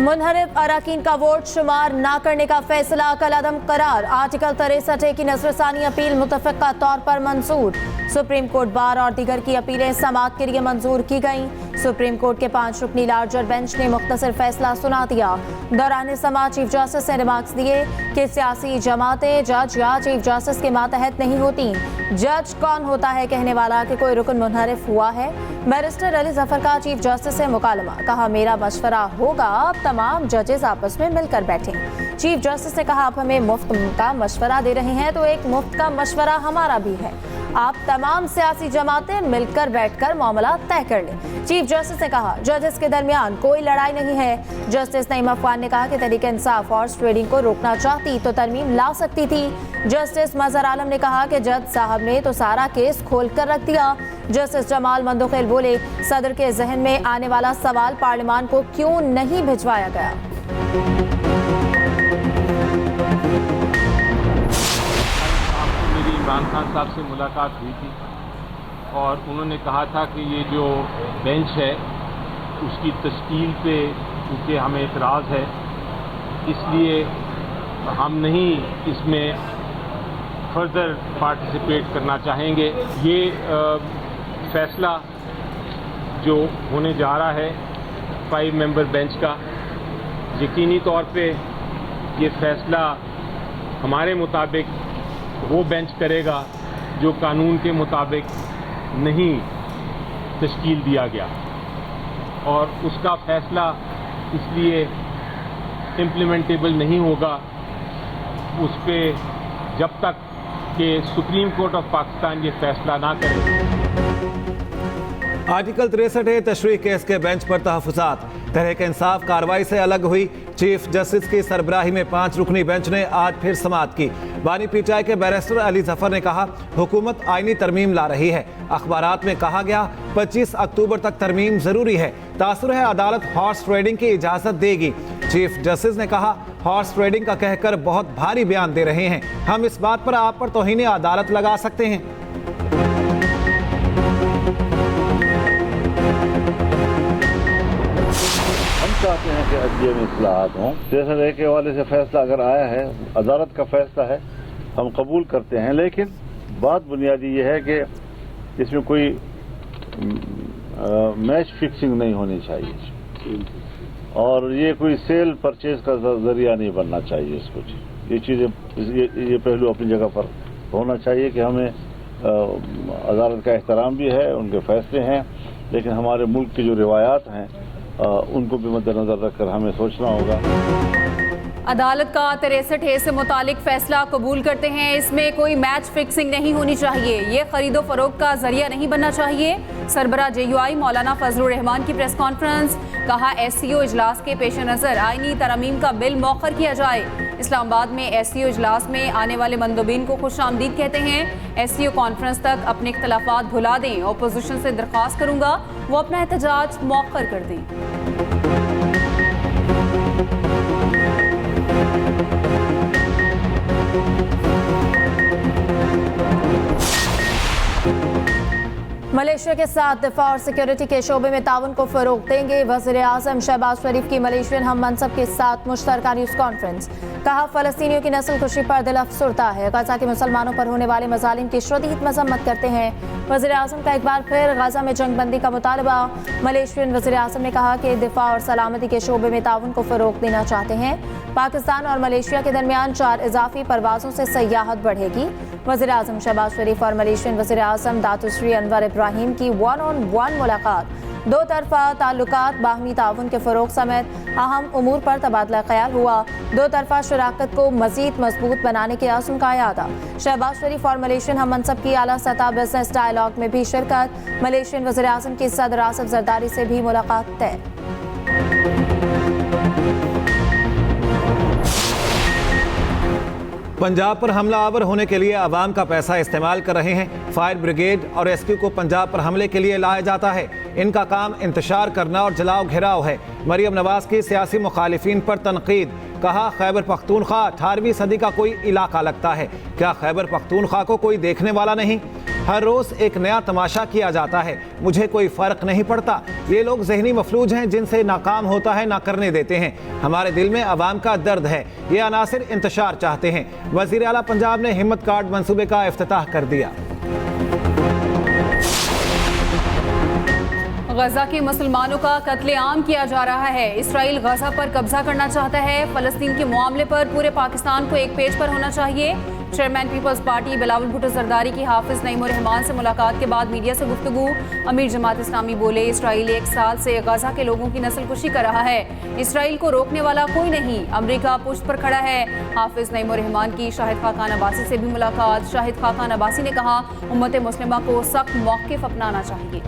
मुनहरिफ अरकान का वोट शुमार न करने का फैसला कलअदम करार। आर्टिकल 63 की नजरसानी अपील मुतफ़िक़ा तौर पर मंजूर। सुप्रीम कोर्ट बार और दीगर की अपीलें समाअत के लिए मंजूर की गईं। सुप्रीम कोर्ट के 5 रुकनी लार्जर बेंच ने मुख्तसर फैसला सुना दिया। दौरान समाअत चीफ जस्टिस ने रिमार्क्स दिए कि सियासी जमातें जज या चीफ जस्टिस के मातहत नहीं होती। जज कौन होता है कहने वाला कि कोई रुकन मुनहरिफ हुआ है। बैरिस्टर अली जफर का चीफ जस्टिस से मुकालमा, कहा मेरा मशवरा होगा अब तमाम जजेस आपस में मिलकर बैठें। चीफ जस्टिस ने कहा आप हमें मुफ्त का मशवरा दे रहे हैं तो एक मुफ्त का मशवरा हमारा भी है, आप तमाम सियासी जमातें मिलकर बैठकर मामला तय कर लें। चीफ जस्टिस ने कहा जजेस के दरमियान कोई लड़ाई नहीं है। जस्टिस नईम अफगान ने कहा कि तहरीक इंसाफ हॉर्स ट्रेडिंग को रोकना चाहती तो तरमीम ला सकती थी। जस्टिस मजहर आलम ने कहा कि जज साहब ने तो सारा केस खोल कर रख दिया। जस्टिस जमाल मंदोखेल बोले सदर के जहन में आने वाला सवाल पार्लियामान को क्यों नहीं भिजवाया गया। इमरान खान साहब से मुलाकात हुई थी और उन्होंने कहा था कि ये जो बेंच है उसकी तश्कील पे क्योंकि हमें एतराज़ है इसलिए हम नहीं इसमें फर्दर पार्टिसिपेट करना चाहेंगे। ये फैसला जो होने जा रहा है 5 मेंबर बेंच का, यकीनी तौर पे ये फैसला हमारे मुताबिक वो बेंच करेगा जो कानून के मुताबिक नहीं तश्कील दिया गया और उसका फैसला इसलिए इम्प्लीमेंटेबल नहीं होगा उस पे जब तक कि सुप्रीम कोर्ट ऑफ पाकिस्तान ये फैसला ना करे। आर्टिकल 63 तशरीह केस के बेंच पर तहफ़्फ़ुज़ात। तहरीक इंसाफ कार्रवाई से अलग हुई। चीफ जस्टिस की सरबराही में 5 रुकनी बेंच ने आज फिर समाअत की। बानी पीटीआई के बैरिस्टर अली जफर ने कहा हुकूमत आईनी तरमीम ला रही है। अखबारात में कहा गया 25 अक्टूबर तक तरमीम ज़रूरी है। तासुर है अदालत हॉर्स ट्रेडिंग की इजाज़त देगी। चीफ जस्टिस ने कहा हॉर्स ट्रेडिंग का कहकर बहुत भारी बयान दे रहे हैं, हम इस बात पर आप पर तौहीन अदालत लगा सकते हैं। चाहते हैं कि अदलिया में इस्लाहात हों। 63 के हवाले से फैसला अगर आया है, अदालत का फैसला है, हम कबूल करते हैं, लेकिन बात बुनियादी ये है कि इसमें कोई मैच फिक्सिंग नहीं होनी चाहिए और ये कोई सेल परचेज का जरिया नहीं बनना चाहिए इसको। ये चीज़ें ये पहलू अपनी जगह पर होना चाहिए कि हमें अदालत का एहतराम भी है, उनके फैसले हैं, लेकिन हमारे मुल्क की जो रिवायात हैं उनको भी मद्देनजर रखकर हमें सोचना होगा। अदालत का 63 से मुतालिक फैसला कबूल करते हैं। इसमें कोई मैच फिक्सिंग नहीं होनी चाहिए, ये खरीदो फरोख्त का जरिया नहीं बनना चाहिए। सरबरा JUI मौलाना फजलुर रहमान की प्रेस कॉन्फ्रेंस, कहा SCO इजलास के पेश नज़र आईनी तरमीम का बिल मौखर किया जाए। इस्लामाबाद में SCO इजलास में आने वाले मंदोबीन को खुश आमदीद कहते हैं। SCO कॉन्फ्रेंस तक अपने इख्तलाफात भुला दें। अपोजिशन से दरख्वास्त करूंगा वो अपना एहतजाज मौखर कर दें। मलेशिया के साथ दिफा और सिक्योरिटी के शोबे में ताउन को फरोग देंगे। वज़ीर आज़म शहबाज शरीफ की मलेशियन हम मनसब के साथ मुश्तरका न्यूज़ कॉन्फ्रेंस, कहा फ़लस्तीनियों की नस्ल कुशी पर दिल अफसुरदा है। गजा के मुसलमानों पर होने वाले मज़ालिम की शदीद मज़म्मत करते हैं। वज़ीर आज़म का एक बार फिर गजा में जंग बंदी का मुतालबा। मलेशियन वज़ीर आज़म ने कहा कि दिफा और सलामती के शोबे में ताउन को फरोग देना चाहते हैं। पाकिस्तान और मलेशिया के दरमियान 4 इजाफी परवाज़ों से सयाहत बढ़ेगी। वज़ीर आज़म शहबाज शरीफ और मलेशियन वज़ीर आज़म दातुश्री अनवर इब्राहिम की 1-on-1 मुलाकात, 2 तरफ़ा ताल्लुकात, बाहमी ताउन के फ़रोग़ समेत अहम उमूर पर तबादला ख्याल हुआ। 2 तरफ़ा शराकत को मज़ीद मजबूत बनाने के आज़म का यादा। शहबाज शरीफ और मलेशियन हम मनसब की आला सतह बिजनेस डायलॉग में भी शिरकत। मलेशियन वज़ीर आज़म की सदर आसिफ जरदारी से भी मुलाकात तय। पंजाब पर हमला आवर होने के लिए अवाम का पैसा इस्तेमाल कर रहे हैं। फायर ब्रिगेड और रेस्क्यू को पंजाब पर हमले के लिए लाया जाता है। इनका काम इंतशार करना और जलाओ घेराव है। मरियम नवाज की सियासी मुखालिफिन पर तनकीद, कहा खैबर पख्तूनख्वा 18वीं सदी का कोई इलाका लगता है, क्या खैबर पख्तूनख्वा को कोई देखने वाला नहीं। हर रोज एक नया तमाशा किया जाता है, मुझे कोई फर्क नहीं पड़ता। ये लोग जहनी मफलूज हैं जिनसे नाकाम होता है ना करने देते हैं। हमारे दिल में अवाम का दर्द है, ये अनासिर इंतशार चाहते हैं। वजीर आला पंजाब ने हिम्मत कार्ड मंसूबे का इफ्तिताह कर दिया। गजा के मुसलमानों का कत्लेआम किया जा रहा है। इसराइल गजा पर कब्जा करना चाहता है। फलस्तीन के मामले पर पूरे पाकिस्तान को एक पेज पर होना चाहिए। चेयरमैन पीपल्स पार्टी बिलावल भुट्टो जरदारी की हाफिज नईम उर रहमान से मुलाकात के बाद मीडिया से गुफ्तगू। अमीर जमात इस्लामी बोले, इसराइल 1 साल से गजा के लोगों की नस्लकुशी कर रहा है, इसराइल को रोकने वाला कोई नहीं, अमरीका पुष्ट पर खड़ा है। हाफिज नईम उर रहमान की शाहिद खाकान अब्बासी से भी मुलाकात। शाहिद खाकान अब्बासी ने कहा, उम्मत मुस्लिमा को सख्त मौक़िफ़ अपनाना चाहिए।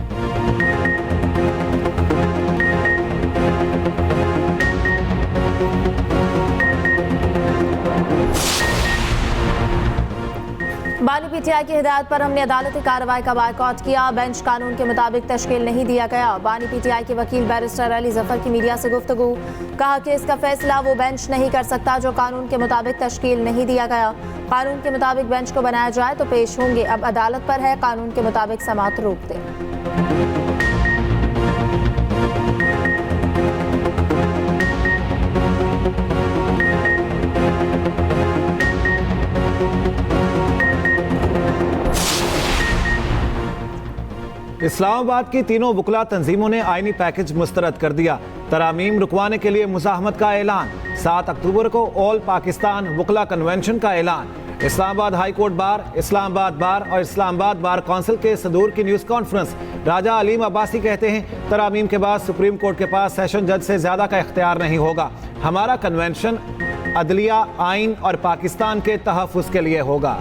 बानी पीटीआई की हिदायत पर हमने अदालती कार्रवाई का बायकॉट किया। बेंच कानून के मुताबिक तश्कील नहीं दिया गया। बानी पीटीआई के वकील बैरिस्टर अली जफर की मीडिया से गुफ्तगू। कहा कि इसका फैसला वो बेंच नहीं कर सकता जो कानून के मुताबिक तश्कील नहीं दिया गया। कानून के मुताबिक बेंच को बनाया जाए तो पेश होंगे, अब अदालत पर है कानून के मुताबिक समाअत रोक दें। इस्लामाबाद की तीनों वुकला तंजीमों ने आईनी पैकेज मुस्तरद कर दिया। तरामीम रुकवाने के लिए मुज़ाहमत का ऐलान। 7 अक्टूबर को ऑल पाकिस्तान वुकला कन्वेंशन का ऐलान। Islamabad high court bar, Islamabad बार और इस्लामाबाद बार काउंसिल के सदूर की न्यूज़ कॉन्फ्रेंस। राजा अलीम अब्बासी कहते हैं, तरामीम के बाद सुप्रीम कोर्ट के पास सेशन जज से ज़्यादा का इख्तियार नहीं होगा। हमारा कन्वेंशन अदलिया, आइन और पाकिस्तान के तहफ़्फ़ुज़ के लिए होगा।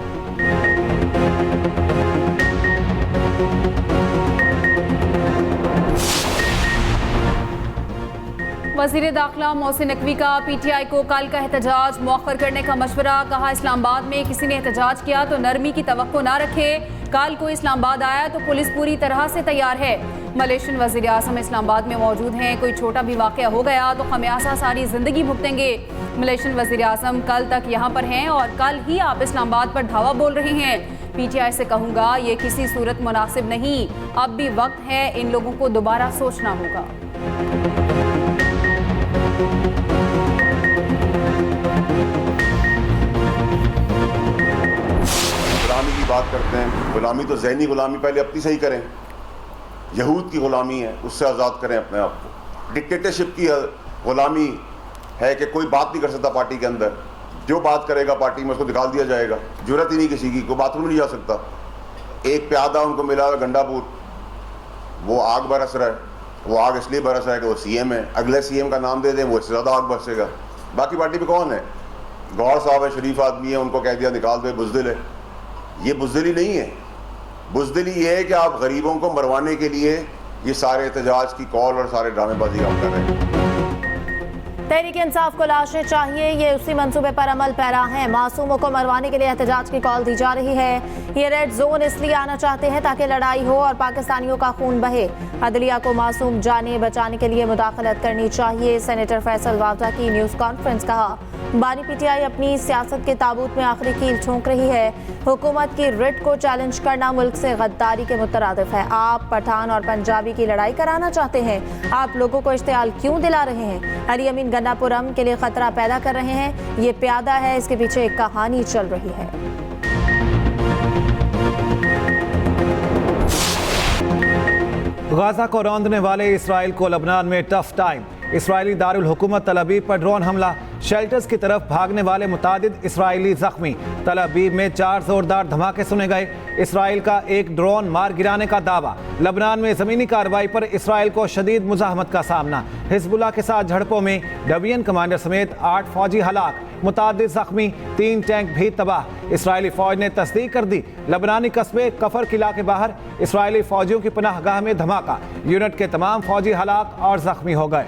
वज़ीर दाखिला मोहसिन नकवी का पीटीआई को कल का एहतजाज मौखर करने का मशवरा। कहा, इस्लामाबाद में किसी ने एहतजाज किया तो नरमी की तवक्को ना रखे। कल को इस्लामाबाद आया तो पुलिस पूरी तरह से तैयार है। मलेशियन वज़ीर आज़म इस्लामाबाद में मौजूद हैं, कोई छोटा भी वाक़या हो गया तो खमियाजा सारी ज़िंदगी भुगतेंगे। मलेशियन वज़ीर आज़म कल तक यहाँ पर हैं और कल ही आप इस्लामाबाद पर धावा बोल रहे हैं। पीटीआई से कहूँगा, ये किसी सूरत मुनासिब नहीं, अब भी वक्त है, इन लोगों को दोबारा सोचना होगा। गुलामी की बात करते हैं, गुलामी तो ज़हनी गुलामी पहले अपनी सही करें। यहूद की गुलामी है, उससे आज़ाद करें अपने आप को। डिक्टेटरशिप की गुलामी है कि कोई बात नहीं कर सकता पार्टी के अंदर, जो बात करेगा पार्टी में उसको निकाल दिया जाएगा। जरूरत ही नहीं किसी की, कोई बाथरूम नहीं जा सकता। एक प्यादा उनको मिला गंडापुर, वो आग बरस रहा है। वो आग इसलिए बरस रहा है कि वो सीएम है, अगले सीएम का नाम दे दें वो इससे ज़्यादा आग बरसेगा। बाकी पार्टी में कौन है? गौर साहब है, शरीफ आदमी है, उनको कह दिया निकाल दो, बुज़दिल है। ये बुज़दिली नहीं है। बुज़दिली ये है कि आप गरीबों को मरवाने के लिए ये सारे एहतजाज की कॉल और सारे ड्रामेबाजी आप कर रहे हैं। तहरीक इंसाफ को लाशें चाहिए, ये उसी मंसूबे पर अमल पैरा है। मासूमों को मरवाने के लिए एहतजाज की कॉल दी जा रही है। ये रेड जोन इसलिए आना चाहते हैं ताकि लड़ाई हो और पाकिस्तानियों का खून बहे। अदलिया को मासूम जाने बचाने के लिए मुदाखलत करनी चाहिए। सेनेटर फैसल वावदा की न्यूज़ कॉन्फ्रेंस। कहा, बानी पीटीआई अपनी सियासत के ताबूत में आखिरी कील ठोंक रही है। हुकूमत की रिट को चैलेंज करना मुल्क से गद्दारी के मुतरादिफ है। आप पठान और पंजाबी की लड़ाई कराना चाहते हैं, आप लोगों को इश्तियाल क्यों दिला रहे हैं? अली अमीन गन्नापुरम के लिए खतरा पैदा कर रहे हैं। ये प्यादा है, इसके पीछे एक कहानी चल रही है। गाजा को रौंदने वाले इसराइल को लबनान में टफ टाइम। इसराइली दारुल हुकूमत तल अबीब पर ड्रोन हमला। शेल्टर्स की तरफ भागने वाले मुतादिद इसराइली जख्मी। तल अबीब में 4 जोरदार धमाके सुने गए। इसराइल का एक ड्रोन मार गिराने का दावा। लबनान में ज़मीनी कार्रवाई पर इसराइल को शदीद मुज़ाहमत का सामना। हिजबुल्लाह के साथ झड़पों में डिवीजन कमांडर समेत 8 फौजी हलाक, मुतादिद जख्मी, 3 टैंक भी तबाह। इसराइली फौज ने तस्दीक कर दी। लबनानी कस्बे कफर किला के बाहर इसराइली फौजियों की पनाहगाह में धमाका। यूनिट के तमाम फौजी हलाक और जख्मी हो गए।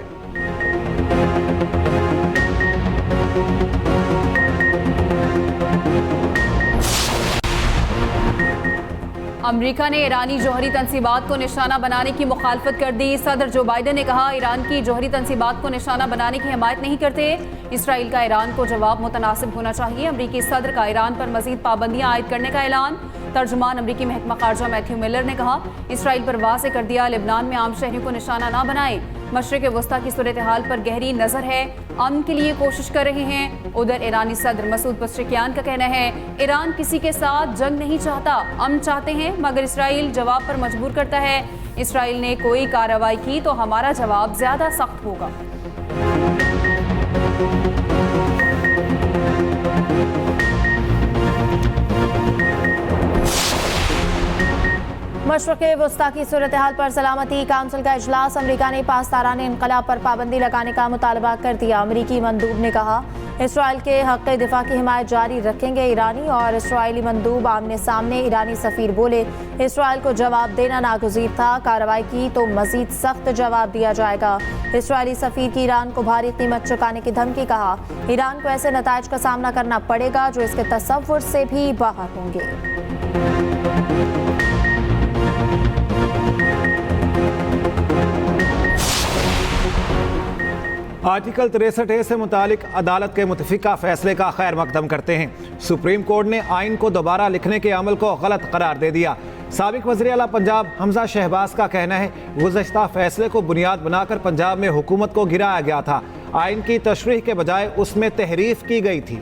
अमेरिका ने ईरानी जौहरी तंसीबात को निशाना बनाने की मुखालफत कर दी। सदर जो बाइडन ने कहा, ईरान की जौहरी तंसीबात को निशाना बनाने की हिमायत नहीं करते। इसराइल का ईरान को जवाब मुतनासिब होना चाहिए। अमरीकी सदर का ईरान पर मजीद पाबंदियां आयद करने का ऐलान। तर्जुमान अमरीकी महकमा खारजा मैथ्यू मिलर ने कहा, इसराइल पर वाज़ेह कर दिया, लेबनान में आम शहरियों को निशाना ना बनाएं। मशरिक़ वस्ता की सूरत हाल पर गहरी नज़र है, अमन के लिए कोशिश कर रहे हैं। उधर ईरानी सदर मसूद पज़ेश्कियान का कहना है, ईरान किसी के साथ जंग नहीं चाहता, अमन चाहते हैं, मगर इसराइल जवाब पर मजबूर करता है। इसराइल ने कोई कार्रवाई की तो हमारा जवाब ज़्यादा सख्त होगा। मशरिक़ वस्ता की सूरत हाल पर सलामती काउंसिल का इजलास। अमरीका ने पासदाराने इनकलाब पर पाबंदी लगाने का मुतालबा कर दिया। अमरीकी मंदूब ने कहा, इसराइल के हक़ दिफा की हिमायत जारी रखेंगे। ईरानी और इसराइली मंदूब आमने सामने। ईरानी सफ़ीर बोले, इसराइल को जवाब देना नागुज़ीर था, कार्रवाई की तो मज़ीद सख्त जवाब दिया जाएगा। इसराइली सफ़ीर की ईरान को भारी कीमत चुकाने की धमकी। कहा, ईरान को ऐसे नताइज का सामना करना पड़ेगा जो इसके तसव्वुर से भी बाहर होंगे। आर्टिकल 63A से मुतालिक अदालत के मुतफ़िका फैसले का खैर मकदम करते हैं। सुप्रीम कोर्ट ने आइन को दोबारा लिखने के अमल को गलत करार दे दिया। साबिक वज़ीर आला पंजाब हमजा शहबाज का कहना है, गुज़श्ता फैसले को बुनियाद बनाकर पंजाब में हुकूमत को गिराया गया था। आइन की तशरीह के बजाय उसमें तहरीफ की गई थी।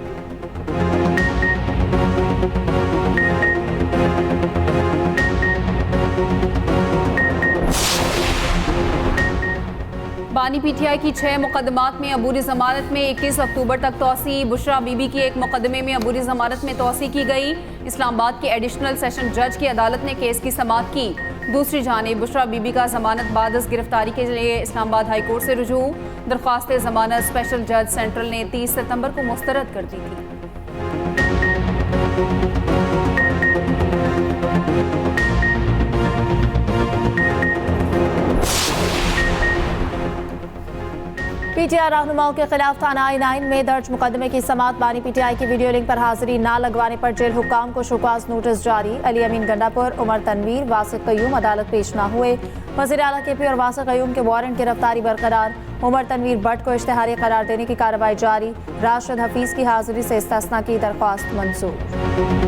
बानी पीटीआई की 6 मुकदमात में अबूरी जमानत में 21 अक्टूबर तक तौसी। बुशरा बीबी की एक मुकदमे में अबूरी जमानत में तौसी की गई। इस्लामाबाद के एडिशनल सेशन जज की अदालत ने केस की समाअत की। दूसरी जानिब बुशरा बीबी का जमानत बादस गिरफ्तारी के लिए इस्लामाबाद हाई कोर्ट से रुजू। दरख्वास्त जमानत स्पेशल जज सेंट्रल ने 30 सितंबर को मुस्तरद कर दी थी। पीटीआई रहनुमाओं के खिलाफ थाना I9 में दर्ज मुकदमे की समाअत। बानी पीटीआई की वीडियो लिंक पर हाजिरी ना लगवाने पर जेल हुक्काम को शोकाज नोटिस जारी। अली अमीन गंडापुर, उमर तनवीर, वासिक कयूम अदालत पेश ना हुए। वज़ीर आला KP और वासिक कयूम के वारंट गिरफ्तारी बरकरार। उमर तनवीर भट्ट को इश्तिहारी करार देने की कार्रवाई जारी। राशिद हफीज की हाजिरी से इस्तिस्ना की दरख्वास्त मंजूर।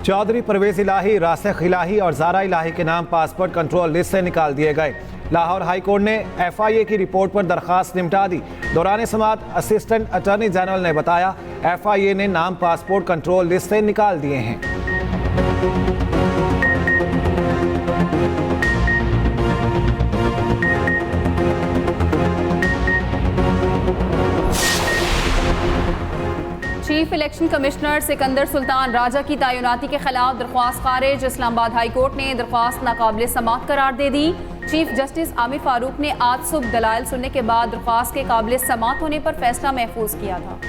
चौधरी परवेज इलाही, रासिख इलाही और ज़ारा इलाही के नाम पासपोर्ट कंट्रोल लिस्ट से निकाल दिए गए। लाहौर हाई कोर्ट ने FIA की रिपोर्ट पर दरखास्त निपटा दी। दौरान समाअत असिस्टेंट अटॉर्नी जनरल ने बताया, FIA ने नाम पासपोर्ट कंट्रोल लिस्ट से निकाल दिए हैं। Chief election commissioner Sikandar Sultan Raja की तैनाती के खिलाफ दरख्वास्त खारिज। इस्लामाबाद हाई कोर्ट ने दरख्वास्त नाकाबिल समाअत करार दे दी। चीफ जस्टिस आमिर फारूक ने आज सुबह दलाइल सुनने के बाद दरख्वास्त के काबिल समाअत होने पर फैसला महफूज किया था।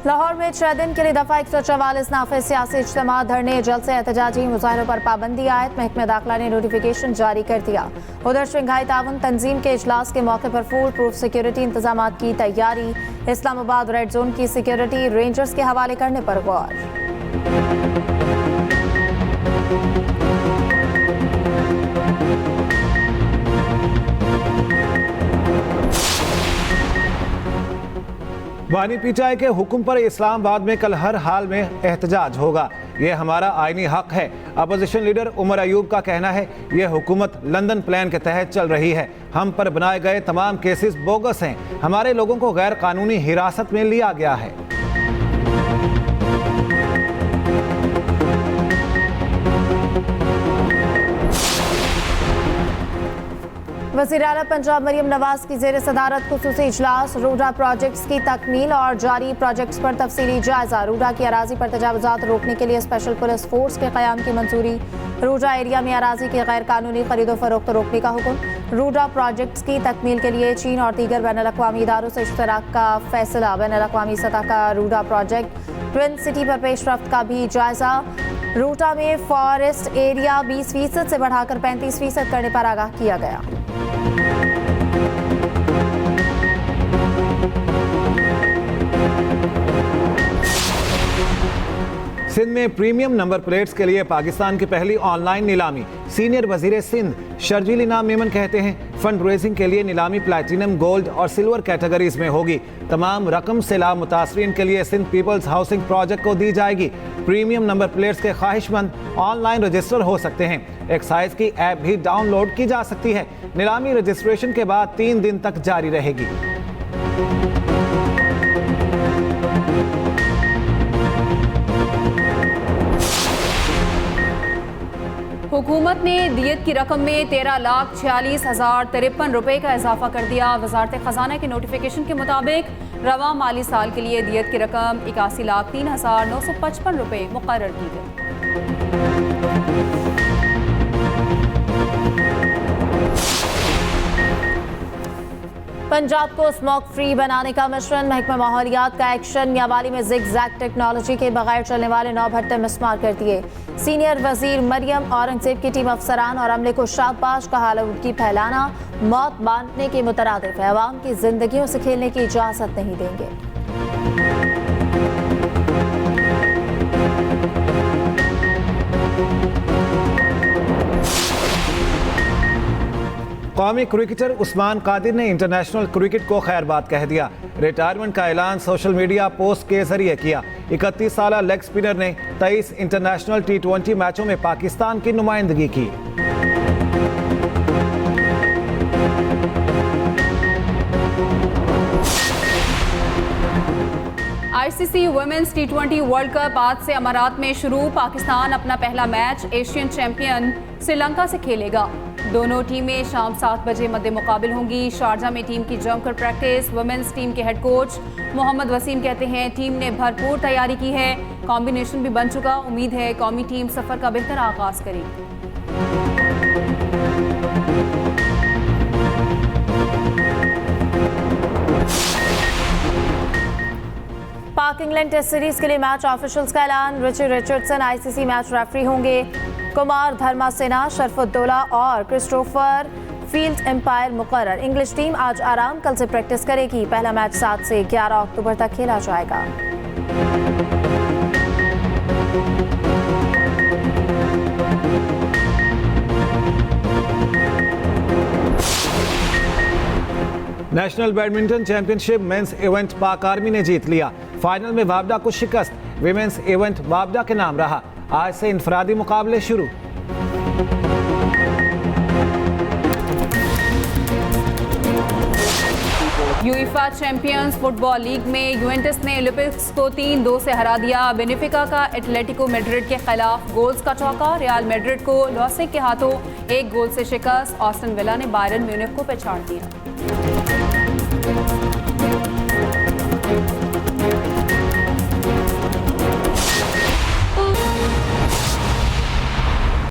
लाहौर में 6 दिन के लिए दफा 144 नाफे सियासी इज्तिमा, धरने, जलसे, एहतजाजी मुजाहरों पर पाबंदी आयत। महकमे दाखिला ने नोटिफिकेशन जारी कर दिया। उधर शंघाई ताउन तंजीम के इजलास के मौके पर फुल प्रूफ सिक्योरिटी इंतजाम की तैयारी। इस्लामाबाद रेड जोन की सिक्योरिटी रेंजर्स के हवाले करने पर गौर। बानी पीटीआई के हुक्म पर इस्लामाबाद में कल हर हाल में एहतजाज होगा, ये हमारा आईनी हक है। अपोजिशन लीडर उमर अयूब का कहना है, ये हुकूमत लंदन प्लान के तहत चल रही है। हम पर बनाए गए तमाम केसेस बोगस हैं। हमारे लोगों को गैर कानूनी हिरासत में लिया गया है। वज़ीर आला पंजाब मरियम नवाज की ज़ेर सदारत खुसूसी इजलास। रूडा प्रोजेक्ट्स की तकमील और जारी प्रोजेक्ट्स पर तफसीली जायजा। रूडा की अराजी पर तजावुजात रोकने के लिए स्पेशल पुलिस फोर्स के क़याम की मंजूरी। रूडा एरिया में अराजी की गैर कानूनी खरीदो फरोख्त रोकने का हुक्म। रूडा प्रोजेक्ट्स की तकमील के लिए चीन और दीगर बैनुल-अक़वामी इदारों से इश्तराक का फैसला। बैनुल-अक़वामी सतह का रूडा प्रोजेक्ट ट्विन सिटी पर पेशरफ्त का भी जायजा। रूडा में फॉरेस्ट एरिया 20% से बढ़ाकर 35% करने पर आगाह किया गया। सिंध में प्रीमियम नंबर प्लेट्स के लिए पाकिस्तान की पहली ऑनलाइन नीलामी। सीनियर वजीर सिंध शर्जील इनाम मेमन कहते हैं फंड रेजिंग के लिए नीलामी प्लैटिनम, गोल्ड और सिल्वर कैटेगरीज में होगी। तमाम रकम सैलाब मुतासरीन के लिए सिंध पीपल्स हाउसिंग प्रोजेक्ट को दी जाएगी। प्रीमियम नंबर प्लेट्स के ख्वाहिशमंद ऑनलाइन रजिस्टर हो सकते हैं। एक्साइज की ऐप भी डाउनलोड की जा सकती है। नीलामी रजिस्ट्रेशन के बाद 3 दिन तक जारी रहेगी। हुकूमत ने दियत की रकम में 13,46,053 रुपए का इजाफा कर दिया। वजारत खजाना के नोटिफिकेशन के मुताबिक रवा माली साल के लिए दियत की रकम 81,03,955 रुपए मुकर्रर की गई। पंजाब को स्मोक फ्री बनाने का मिशन। महकमा माहौलियात का एक्शन। मियांवाली में जिग-जैग टेक्नोलॉजी के बगैर चलने वाले 9 भट्टे मिसमार कर दिए। सीनियर वजीर मरियम औरंगजेब की टीम अफसरान और अमले को शाबाश कहा। आलूदगी फैलाना मौत बांटने के मुतरादिफ है। अवाम की जिंदगियों से खेलने की इजाजत नहीं देंगे। कौमी क्रिकेटर उस्मान कादिर ने इंटरनेशनल क्रिकेट को खैरबाद कह दिया। रिटायरमेंट का ऐलान सोशल मीडिया पोस्ट के जरिए किया। 31 साल लेग स्पिनर ने 23 इंटरनेशनल T20 मैचों में पाकिस्तान की नुमाइंदगी की। ICC women's T20 world cup आज से अमारात में शुरू। पाकिस्तान अपना पहला मैच एशियन चैंपियन श्रीलंका से खेलेगा। दोनों टीमें शाम 7 बजे मद्दे मुकाबिल होंगी। शारजा में टीम की जमकर प्रैक्टिस। वुमेन्स टीम के हेड कोच मोहम्मद वसीम कहते हैं टीम ने भरपूर तैयारी की है। कॉम्बिनेशन भी बन चुका। उम्मीद है कौमी टीम सफर का बेहतर आगाज करेगी। पाक इंग्लैंड टेस्ट सीरीज के लिए मैच ऑफिशियल्स का ऐलान। Richie Richardson ICC match referee होंगे। कुमार धर्मासेना, शरफुद्दौला और क्रिस्टोफर फील्ड एम्पायर मुकर्रर। इंग्लिश टीम आज आराम, कल से प्रैक्टिस करेगी। पहला मैच 7 से 11 अक्टूबर तक खेला जाएगा। National badminton championship mains event पाक आर्मी ने जीत लिया। फाइनल में वाबडा को शिकस्त। विमेंस इवेंट वाबडा के नाम रहा। आज से इनफरादी मुकाबले शुरू। यूईफा चैंपियंस फुटबॉल लीग में यूवेंटस ने लिपिक्स को 3-2 से हरा दिया। बेनिफिका का एटलेटिको मैड्रिड के खिलाफ गोल्स का चौका। रियल मैड्रिड को लॉसिक के हाथों 1 गोल से शिकस्त। ऑस्टन विला ने बायरन म्यूनिख को पछाड़ दिया।